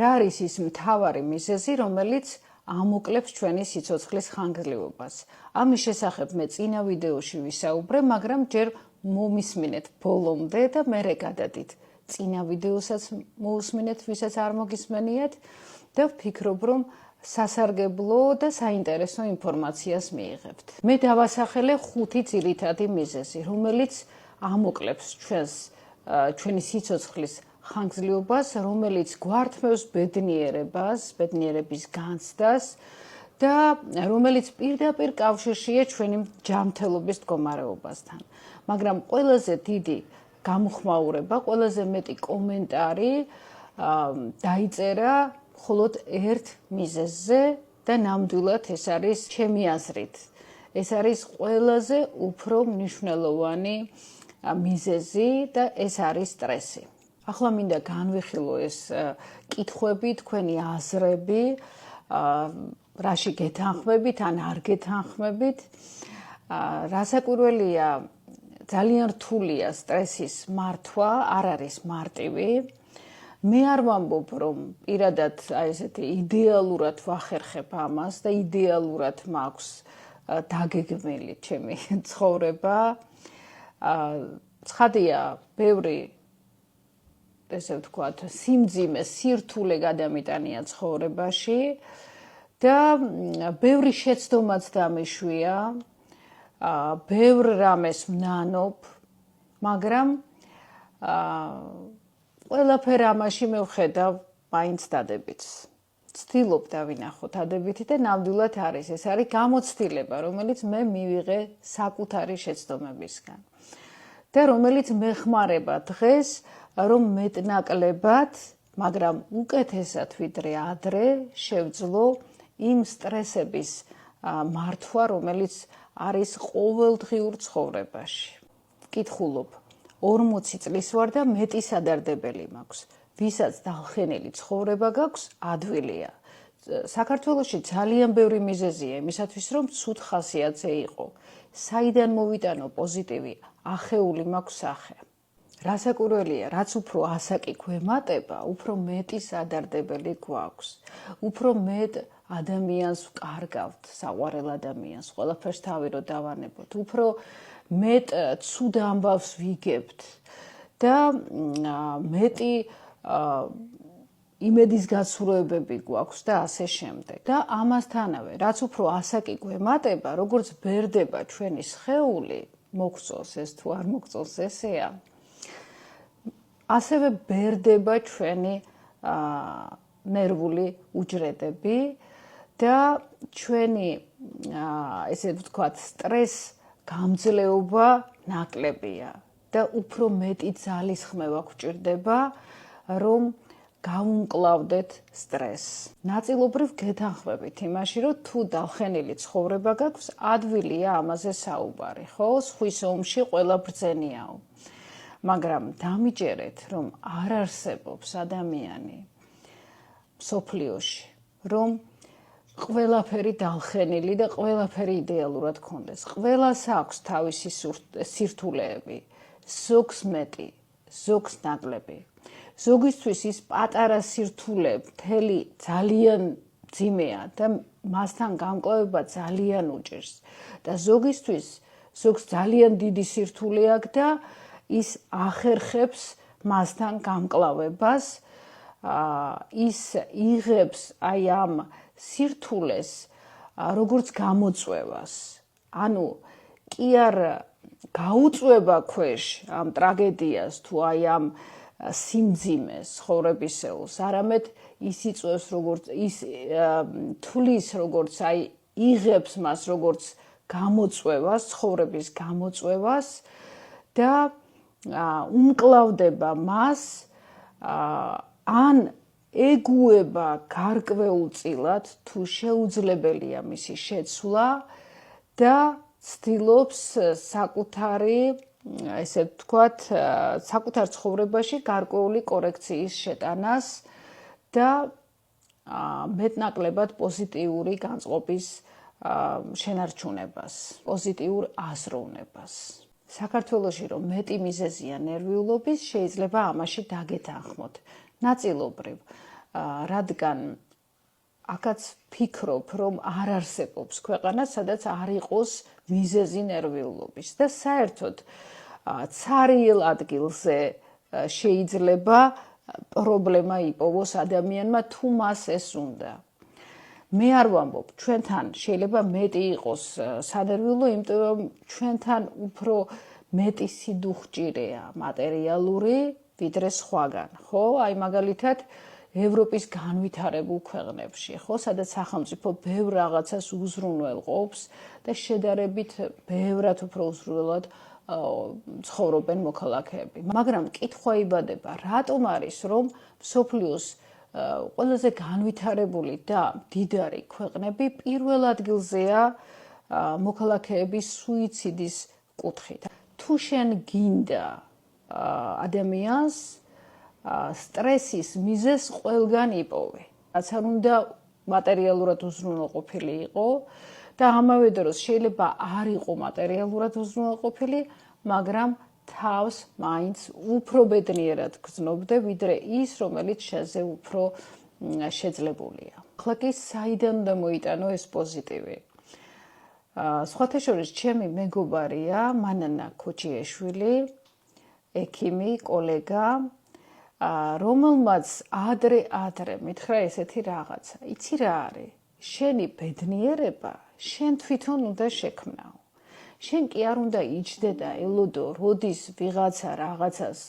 რა არის ის მთავარი მიზეზი, რომელიც ამოკლებს ჩვენი სიცოცხლის ხანგრძლივობას. ამის შესახებ მე წინა ვიდეოში ვისაუბრე, მაგრამ ჯერ მომისმინეთ ბოლომდე და მერე გადადით წინა ვიდეოსაც მოусმინეთ, ვისაც არ მოგისმენიათ და ვფიქრობ, რომ სასარგებლო და საინტერესო ინფორმაციას მიიღებთ. მე დავასახელე 5 ძირითადი მიზეზი, რომელიც ამოკლებს ჩვენი სიცოცხლის ხანგრძლივობას, რომელიც გვართმევს ბედნიერებას, ბედნიერების განცდას და რომელიც პირდაპირ კავშირშია ჩვენი ჯანმრთელობის მდგომარეობასთან. მაგრამ ყველაზე დიდი გამოხმაურება, ყველაზე მეტი კომენტარი დაიწერა მხოლოდ ერთ მიზეზზე და ნამდვილად ეს არის ჩემი აზრით. ეს არის ყველაზე უფრო მნიშვნელოვანი მიზეზი და ეს არის სტრესი. ახლა მინდა განვიხილო ეს კითხვები, თქვენი აზრები, რაში გეთანხმებით ან არ გეთანხმებით. რასაკვირველია, ძალიან რთულია სტრესის მართვა, არ არის მარტივი. მე არ ვამბობ, რომ პირადად ესეთი იდეალურად ვახერხებ ამას და იდეალურად მაქვს დაგეგმილი ჩემი ცხოვრება. ცხადია, ბევრი ესე ვთქვათ, სიმძიმე, სირთულე გადამიტანია ცხოვრებაში და ბევრი შეცდომაც დამიშვია, ბევრ რამეს ვნანობ, მაგრამ ყველაფერ ამაში მე ვხედავ მაინც დადებითს. ვცდილობ დავინახო დადებითი და ნამდვილად არის. ეს არის გამოცდილება, რომელიც მე მივიღე საკუთარი შეცდომებისგან და რომელიც მეხმარება დღეს, რომ მეტნაკლებად, მაგრამ უკეთესად ვიდრე ადრე შევძლო იმ სტრესების მართვა, რომელიც არის ყოველდღიურ ცხოვრებაში. ვკითხულობ, 40 წლის ვარ და მეტი სადარდებელი მაქვს. ვისაც დალხენილი ცხოვრება გაქვს, ადვილია. საქართველოში ძალიან ბევრი მიზეზია იმისათვის, რომ ცუდ ხასიათზე იყო. საიდან მოვიტანო პოზიტივი, ახეული მაქვს სახე. რასაკვირველია, რაც უფრო ასაკი გვემატება, უფრო მეტი სადარდებელი გვაქვს. უფრო მეტ ადამიანს ვკარგავთ, საყვარელ ადამიანს, ყველაფერს თავი რო დავანებოთ. უფრო მეტ ცუდ ამბავს ვიგებთ და მეტი იმედის გასურვებები გვაქვს და ასე შემდეგ. და ამასთანავე, რაც უფრო ასაკი გვემატება, როგორც ბერდება ჩვენი სხეული, მოგწონს ეს თუ არ მოგწონს ესეა, ასევე ბერდება ჩვენი ნერვული უჯრედები და ჩვენი ესე ვთქვათ, სტრეს გამძლეობა ნაკლებია და უფრო მეტი ძალისხმევა გვჭირდება, რომ გავუმკლავდეთ სტრესს. ნაწილობრივ გეთანხმებით იმაში, რომ თუ დალხენილი ცხოვრება გაქვს, ადვილია ამაზე საუბარი, ხო? ზღვის ომში ყველა ბრძენიაო. მაგრამ დამიჯერეთ, რომ არ არსებობს ადამიანი მსოფლიოში, რომ ყველაფერი დალხენილი და ყველაფერი იდეალურად გქონდეს. ყველას აქვს თავისი სირთულეები, ზოგს მეტი, ზოგს ნაკლები. ზოგისთვის ის პატარა სირთულე მთელი ძალიან მძიმეა და მასთან გამკლავება ძალიან უჭირს. და ზოგისთვის, ზოგს ძალიან დიდი სირთულე აქვს და ის ახერხებს მასთან გამკლავებას, ის იღებს აი ამ სირთულეს როგორც გამოწვევას. ანუ კი არ გაუწვევა ქვეშ ამ ტრაგედიას თუ აი ამ სიმძიმეს ცხოვრებისეულს, არამედ ის იწვევს როგორც ის თulis როგორც აი იღებს მას როგორც გამოწვევას, ცხოვრების გამოწვევას და უმკლავდება მას ან ეგუება გარკვეულწილად თუ შეუძლებელია მისი შეცვლა და ცდილობს საკუთარი, ესე ვთქვათ, საკუთარ ცხოვრებაში გარკვეული კორექციის შეტანას და მეტნაკლებად პოზიტიური განწყობის შენარჩუნებას, პოზიტიურ აზროვნებას. საქართველოში რომ მეტი მიზეზია ნერვიულობის, შეიძლება ამაში დაგეთანხმოთ. ნაწილობრივ, რადგან აქაც ფიქრობ, რომ არ არსებობს ქვეყანა, სადაც არ იყოს მიზეზი ნერვიულობის და საერთოდ ცარიელ ადგილზე შეიძლება პრობლემა იპოვოს ადამიანმა თუ მას ეს უნდა. მე არ ვამბობ, ჩვენთან შეიძლება მეტი იყოს სანერვიულო, იმიტომ რომ ჩვენთან უფრო მეტი სიდუხჭირეა მატერიალური ვიდრე სხვაგან, ხო? აი მაგალითად ევროპის განვითარებულ ქვეყნებში, ხო, სადაც სახელმწიფო ბევრ რაღაცას უზრუნველყოფს და შედარებით ბევრად უფრო უზრუნველად ცხოვრობენ მოქალაქეები. მაგრამ კითხვა იბადება, რატომ არის რომ მსოფლიოს ყველაზე განვითარებული და მდიდარი ქვეყნები პირველ ადგილზეა მოქალაქეების სუიციდის კუთხით. თუ შენ გინდა ადამიანს სტრესის მიზეზს ყველგან იპოვე. რაც არ უნდა მატერიალურად უზრუნველყოფილი იყო და ამავე დროს შეიძლება არ იყო მატერიალურად უზრუნველყოფილი, მაგრამ თავს მაინც უფრო ბედნიერად გრძნობდე, ვიდრე ის, რომელიც შენზე უფრო შეძლებულია. ახლა კი საიდან უნდა მოიტანო ეს პოზიტივი? სხვათა შორის ჩემი მეგობარია მანანა ქოჩიეშვილი, ექიმი, კოლეგა, რომელმაც ადრე მითხრა ესეთი რაღაცა. იცი რა არის? შენი ბედნიერება შენ თვითონ უნდა შექმნაო. შენ კი არ უნდა იჯდე და ელოდო, როდის ვიღაცა რაღაცას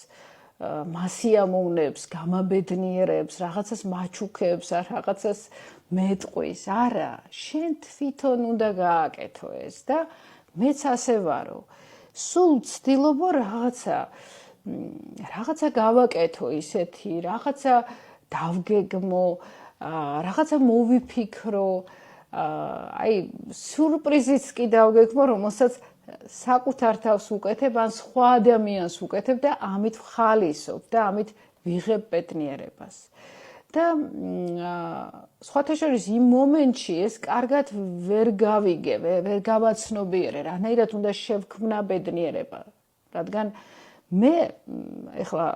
მასიამოვნებს, გამაბედნიერებს, რაღაცას მაჩუქებს, რაღაცას მეტყვის. არა, შენ თვითონ უნდა გააკეთო ეს და მეც ასე ვარო. სულ ვცდილობ რაღაცა გავაკეთო ისეთი, რაღაცა დავგეგმო, რაღაცა მოვიფიქრო, აი სურპრიზიც კი დავგეგმო, რომელსაც საკუთარ თავს უკეთებ, ან სხვა ადამიანს უკეთებ და ამით ვხალისობ და ამით ვიღებ ბედნიერებას. და სხვათა შორის იმ მომენტში ეს კარგად ვერ გავიგე, ვერ გავაცნობიერე, რანაირად უნდა შევქმნა ბედნიერება. რადგან მე ეხლა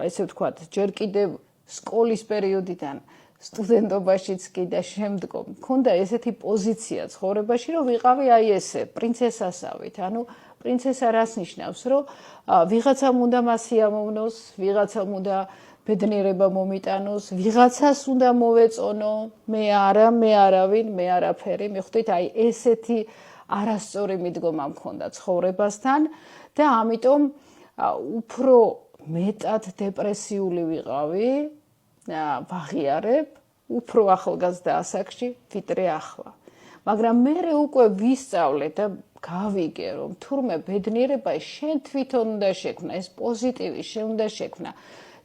ესე ვთქვათ, ჯერ კიდევ სკოლის პერიოდიდან სტუდენტობაშიც კი და შემდგომ მქონდა ესეთი პოზიცია ცხოვრებაში, რომ ვიყავი აი ესე, პრინცესასავით. ანუ პრინცესა რას ნიშნავს, რომ ვიღაცამ უნდა მასიამოვნოს, ვიღაცამ უნდა ბედნიერება მომიტანოს, ვიღაცას უნდა მოვეწონო, მე არა, მე არავინ, მე არაფერი. მიხვდით, აი ესეთი არასწორი მიდგომა მქონდა ცხოვრებასთან და ამიტომ უფრო მეტად დეპრესიული ვიყავი, ვაღიარებ, უფრო ახალგაზრდა ასაკში, ვიდრე ახლა. მაგრამ მე უკვე ვისწავლე და გავიგე, რომ თურმე ბედნიერება შენ თვითონ უნდა შექმნა, ეს პოზიტივი შენ უნდა შექმნა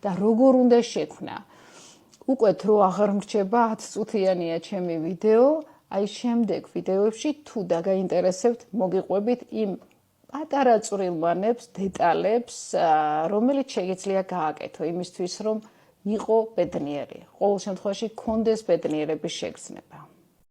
და როგორ უნდა შექმნა. უკვე დრო აღარ მრჩება 10 წუთიანია ჩემი ვიდეო, აი შემდეგ ვიდეოებში თუ დაგაინტერესებთ, მოგიყვებით იმ პატარა წვრილმანებს, დეტალებს, რომელიც შეგიძლია გააკეთო იმისთვის, რომ იყო ბედნიერი. ყოველ შემთხვევაში გქონდეს ბედნიერების შეგრძნება.